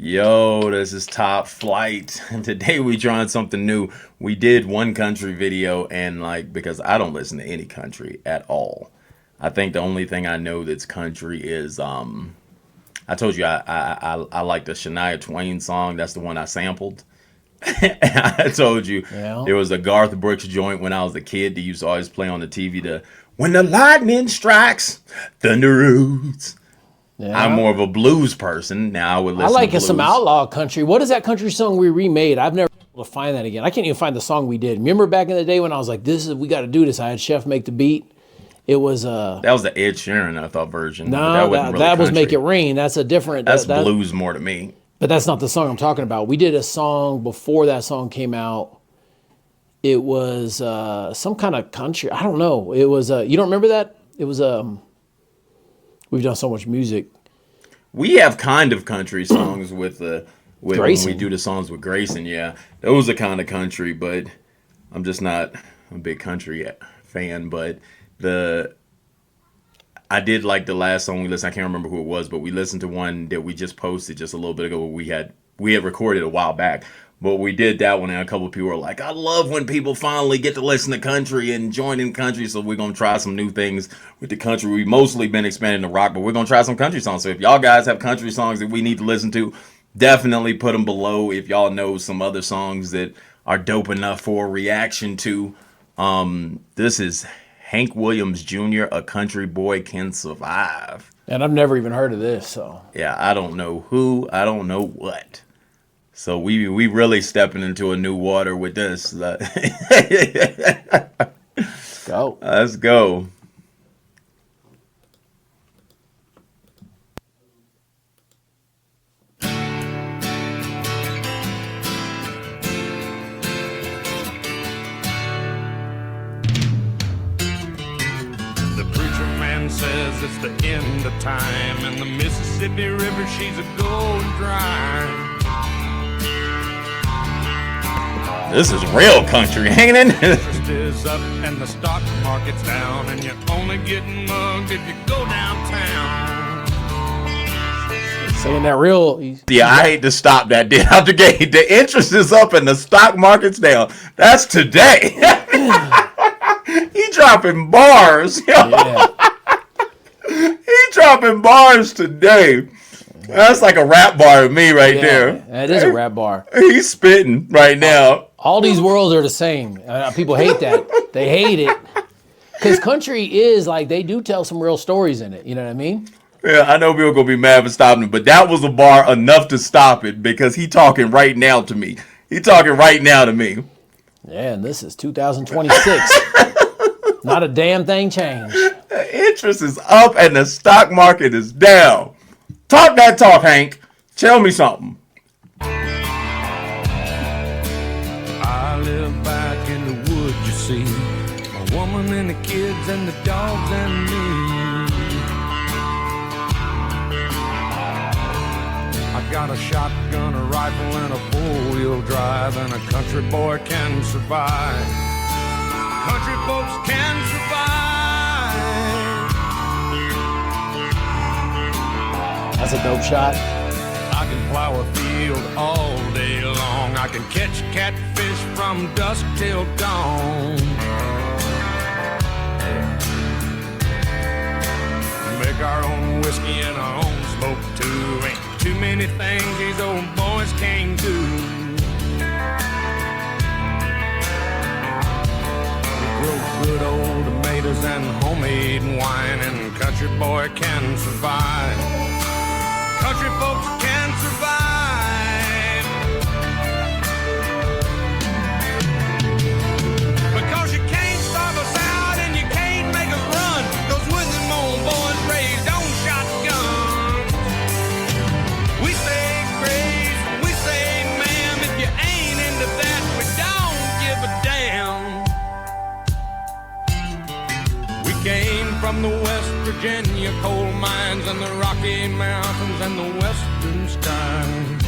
Yo, this is Top Flight, and today we trying something new. We did one country video, and like because I don't listen to any country at all. I think the only thing I know that's country is I told you I like the Shania Twain song. That's the one I sampled. I told you there was a Garth Brooks joint when I was a kid that used to always play on the TV. The When the Lightning Strikes, Thunder Roots. Yeah. I'm more of a blues person. Now I would listen like to blues. Some outlaw country. What is that country song we remade? I've never been able to find that again. I can't even find the song we did. Remember back in the day when I was like, we got to do this. I had Chef make the beat. It was that was the Ed Sheeran, I thought, version. No, that was Make It Rain. That's a different. That's blues more to me. But that's not the song I'm talking about. We did a song before that song came out. It was some kind of country. I don't know. It was you don't remember that? It was we've done so much music. We have kind of country songs with when we do the songs with Grayson. Yeah, those are kind of country, but I'm just not a big country fan. But I did like the last song we listened. I can't remember who it was, but we listened to one that we just posted just a little bit ago. We had recorded a while back, but we did that one, and a couple of people were like, "I love when people finally get to listen to country and join in country." So we're gonna try some new things with the country. We've mostly been expanding to rock, but we're gonna try some country songs. So if y'all guys have country songs that we need to listen to, definitely put them below. If y'all know some other songs that are dope enough for a reaction to, this is Hank Williams Jr., A Country Boy Can Survive. And I've never even heard of this, so. Yeah, I don't know who, I don't know what. So we really stepping into a new water with this. Let's go. Let's go. Says it's the end of time, and the Mississippi River, she's a going dry. This is real country, ain't it? Interest is up and the stock market's down, and you're only getting mugged if you go downtown. Saying that real. Yeah, I hate to stop that deal out the gate. The interest is up and the stock market's down. That's today. He dropping bars. Yeah. He dropping bars today. That's like a rap bar to me right there. That is a rap bar. He's spitting right now. All these worlds are the same. People hate that. They hate it. Because country is like, they do tell some real stories in it. You know what I mean? Yeah, I know people are going to be mad for stopping it, but that was a bar enough to stop it because he talking right now to me. He talking right now to me. Yeah, and this is 2026. Not a damn thing changed. The interest is up and the stock market is down. Talk that talk, Hank. Tell me something. I live back in the woods, you see. My woman and the kids and the dogs and me. I got a shotgun, a rifle, and a four-wheel drive, and a country boy can survive. Country folks can survive. That's a dope shot. I can plow a field all day long. I can catch catfish from dusk till dawn. Make our own whiskey and our own smoke too. Ain't too many things these old boys can't do. Good old tomatoes and homemade wine, and country boy can survive. Country folks can survive. Because you can't starve us out and you can't make us run. Those Woodland old boys raised on shotguns. We say grace, we say ma'am. If you ain't into that, we don't give a damn. Came from the West Virginia coal mines and the Rocky Mountains and the western skies.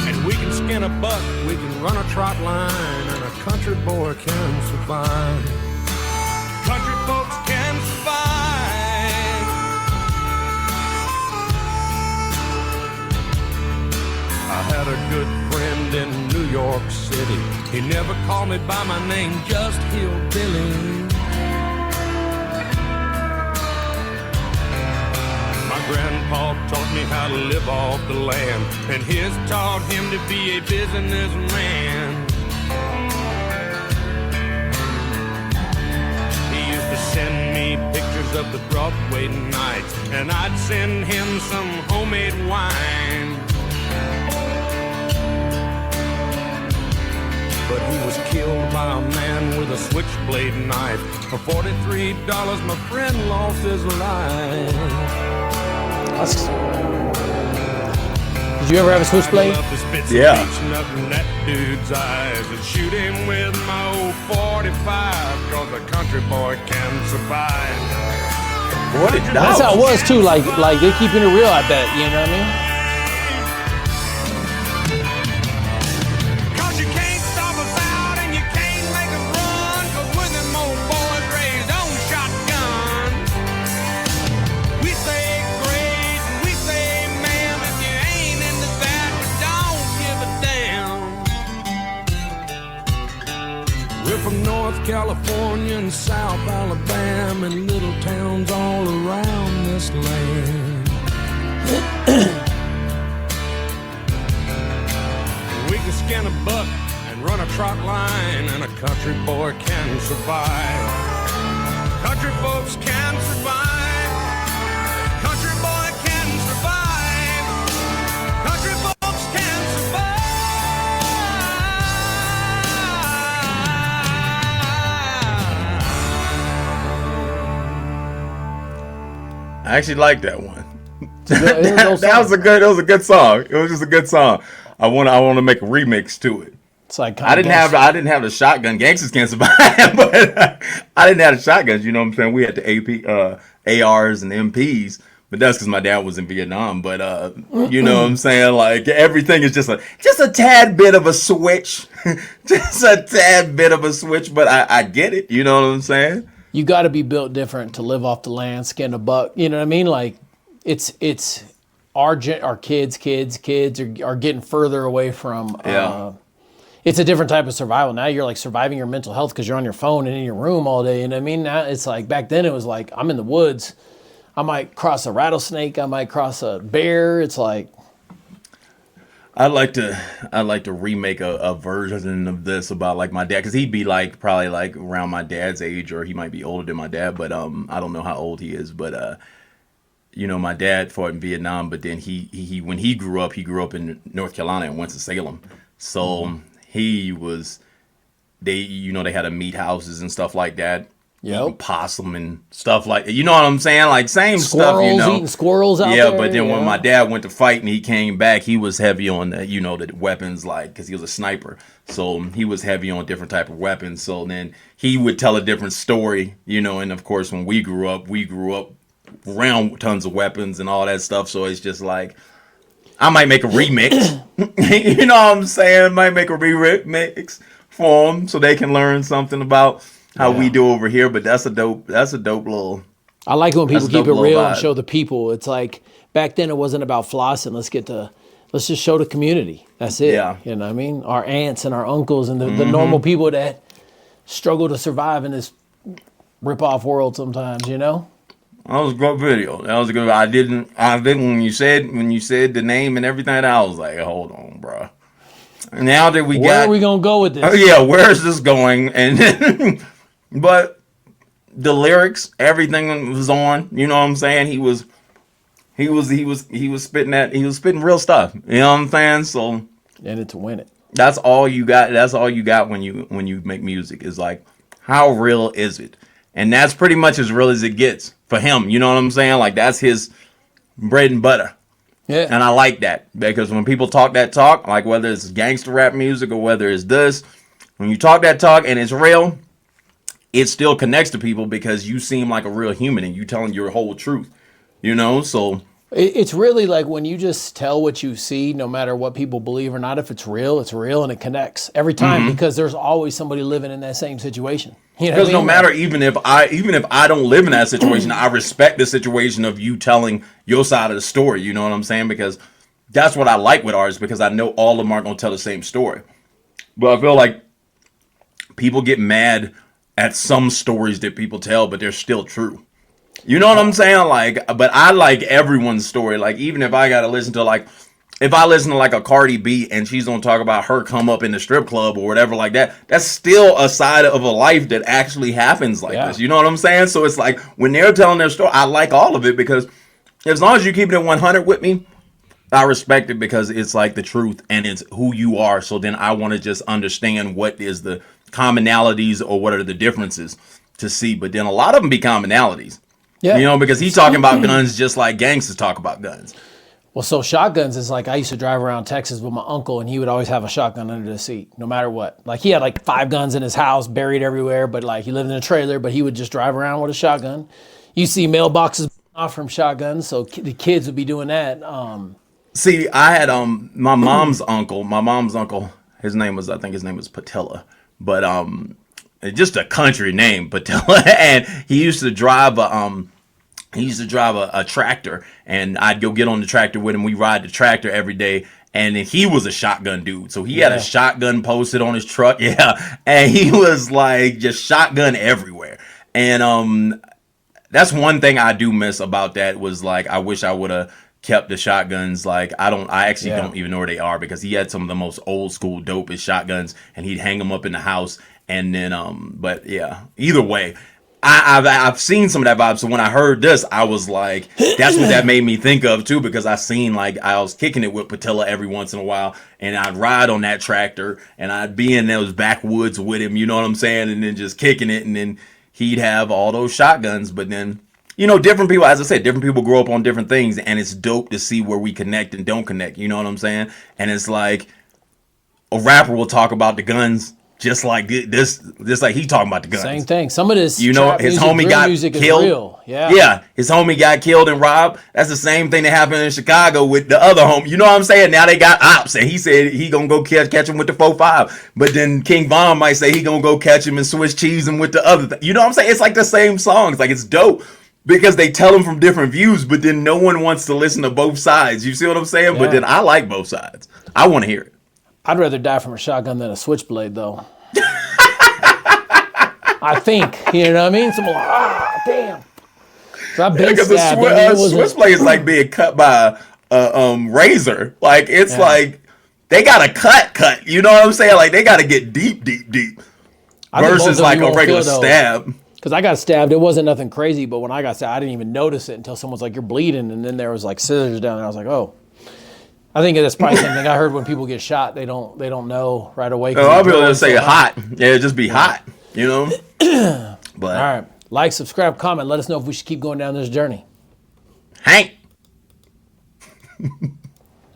And we can skin a buck, we can run a trot line, and a country boy can survive. Country folks can survive. York City. He never called me by my name, just Hillbilly. My grandpa taught me how to live off the land, and his taught him to be a businessman. He used to send me pictures of the Broadway nights, and I'd send him some homemade wine. But he was killed by a man with a switchblade knife. For $43, my friend lost his life. Did you ever have a switchblade? Yeah. That dude's eyes and shoot him with my old 45, cause a country boy can survive. $40. That's how it was too. Like they keeping it real. I bet. You know what I mean? Cause you can't stop us out and you can't make us run, cause we're them old boys raised on shotguns. We say grace and we say ma'am, if you ain't into that, we don't give a damn. We're from North California and South Alabama and little towns all around this land. We can skin a buck and run a trot line, and a country boy can survive. Country folks can survive. Country boy can survive. Country folks can survive. I actually like that one. That That was a good song. It was just a good song. I want to make a remix to it. It's like I didn't have the shotgun. Gangsters can't survive, but I didn't have the shotguns. You know what I'm saying? We had the ARs and MPs, but that's because my dad was in Vietnam. But you know what I'm saying? Like everything is just a tad bit of a switch, just a tad bit of a switch. But I get it. You know what I'm saying? You got to be built different to live off the land, skin a buck. You know what I mean? Like it's our kids are getting further away from. It's a different type of survival. Now you're like surviving your mental health because you're on your phone and in your room all day. You know what I mean? Now it's like back then it was like I'm in the woods. I might cross a rattlesnake. I might cross a bear. It's like I'd like to remake a version of this about like my dad, because he'd be like probably like around my dad's age, or he might be older than my dad, but I don't know how old he is, but you know, my dad fought in Vietnam, but then he when he grew up in North Carolina and went to Salem. So they had a meat houses and stuff like that. Yep. Possum and stuff like that. You know what I'm saying? Like same stuff, you know. Eating squirrels out there. Yeah, but then when my dad went to fight and he came back, he was heavy on the, you know, the weapons, like, because he was a sniper. So he was heavy on different type of weapons. So then he would tell a different story, you know. And of course, when we grew up around tons of weapons and all that stuff. So it's just like, I might make a remix. You know what I'm saying? Might make a remix for them so they can learn something about how we do over here. But that's a dope little. I like when people keep it real vibe. and show the people. It's like back then it wasn't about flossing. Let's just show the community. That's it. Yeah. You know what I mean? Our aunts and our uncles and the normal people that struggle to survive in this rip-off world sometimes, you know? That was a good video. That was a good. I didn't when you said the name and everything. I was like, hold on, bro. Now that Where are we gonna go with this? Oh yeah, where is this going? And but the lyrics, everything was on. You know what I'm saying? He was spitting that. He was spitting real stuff. You know what I'm saying? So And to win it. that's all you got. That's all you got when you make music is like, how real is it? And that's pretty much as real as it gets for him. You know what I'm saying? Like that's his bread and butter. Yeah. And I like that because when people talk that talk, like whether it's gangster rap music or whether it's this, when you talk that talk and it's real, it still connects to people because you seem like a real human and you telling your whole truth, you know? So It's really like when you just tell what you see, no matter what people believe or not, if it's real and it connects every time because there's always somebody living in that same situation. You know because what I no mean? matter, even if I don't live in that situation, I respect the situation of you telling your side of the story. You know what I'm saying? Because that's what I like with artists, because I know all of them aren't going to tell the same story. But I feel like people get mad at some stories that people tell, but they're still true. You know what I'm saying? Like, but I like everyone's story. Like, even if I gotta listen to like, if I listen to like a Cardi B and she's gonna talk about her come up in the strip club or whatever like that, that's still a side of a life that actually happens like this. You know what I'm saying? So it's like when they're telling their story, I like all of it because as long as you keep it at 100 with me, I respect it because it's like the truth and it's who you are. So then I want to just understand what is the commonalities or what are the differences to see. But then a lot of them be commonalities. Yeah. You know, because he's talking about guns just like gangsters talk about guns. Well, so shotguns is like I used to drive around Texas with my uncle, and he would always have a shotgun under the seat, no matter what. Like he had like 5 guns in his house, buried everywhere, but like he lived in a trailer, but he would just drive around with a shotgun. You see mailboxes off from shotguns, so the kids would be doing that. See, I had my mom's uncle. My mom's uncle. His name was Patella, but just a country name, Patella, and he used to drive a tractor, and I'd go get on the tractor with him. We ride the tractor every day, and he was a shotgun dude. So he had a shotgun posted on his truck, and he was like just shotgun everywhere. And that's one thing I do miss about that was like I wish I would have kept the shotguns. Like I actually don't even know where they are because he had some of the most old school dopest shotguns, and he'd hang them up in the house. And then, but yeah, either way, I've seen some of that vibe. So when I heard this, I was like, that's what that made me think of too, because I seen like I was kicking it with Patella every once in a while, and I'd ride on that tractor, and I'd be in those backwoods with him, you know what I'm saying, and then just kicking it, and then he'd have all those shotguns. But then, you know, different people, as I said, different people grow up on different things, and it's dope to see where we connect and don't connect. You know what I'm saying? And it's like a rapper will talk about the guns. Just like this, like he talking about the guns. Same thing. Some of this, you know, his homie got killed. Yeah, his homie got killed and robbed. That's the same thing that happened in Chicago with the other homie. You know what I'm saying? Now they got ops, and he said he gonna go catch him with the 4.5. But then King Von might say he gonna go catch him and Swiss cheese him with the other. You know what I'm saying? It's like the same songs. Like it's dope because they tell them from different views, but then no one wants to listen to both sides. You see what I'm saying? But then I like both sides. I want to hear it. I'd rather die from a shotgun than a switchblade, though. I think, you know what I mean? Someone like, damn. So I've been stabbed. A switchblade is like being cut by a razor. Like it's like they gotta cut. You know what I'm saying? Like they gotta get deep. Versus like a regular stab. Because I got stabbed, it wasn't nothing crazy, but when I got stabbed, I didn't even notice it until someone's like, "You're bleeding," and then there was like scissors down there. I was like, "Oh." I think that's probably something I heard when people get shot. They don't know right away. I'll be able to say hot. Yeah, it'd just be hot. You know. But all right, like, subscribe, comment. Let us know if we should keep going down this journey. Hank.